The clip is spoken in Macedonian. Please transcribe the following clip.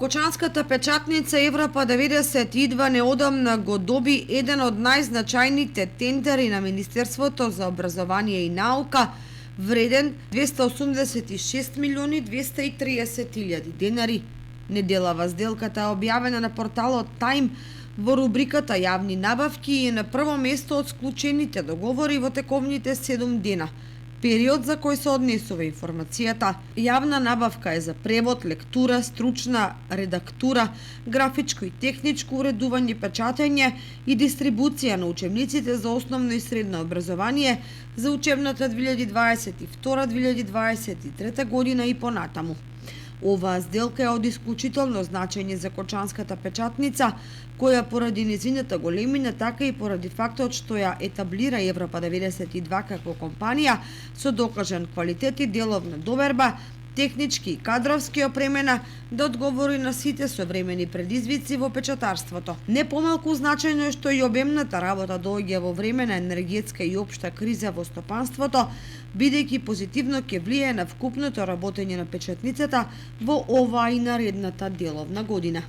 Кочанската печатница Европа 92 неодамна го доби еден од најзначајните тендери на Министерството за образование и наука, вреден 286 милиони 230 илјади денари. Неделава сделката е објавена на порталот Time во рубриката Јавни набавки и е на прво место од склучените договори во тековните 7 дена. Период за кој се однесува информацијата. Јавна набавка е за превод, лектура, стручна редактура, графичко и техничко уредување, печатење и дистрибуција на учебниците за основно и средно образование за учебната 2022-2023 година и понатаму. Оваа сделка е од исклучително значење за Кочанската печатница, која поради незината големина, така и поради фактот што ја етаблира Европа 92 како компанија со докажан квалитет и деловна доверба, технички и кадровски опремена да одговори на сите современи предизвици во печатарството. Не помалку значајно е што и обемната работа доаѓа во време на енергетска и општа криза во стопанството, бидејќи позитивно ќе влијае на вкупното работење на печатницата во оваа и наредната деловна година.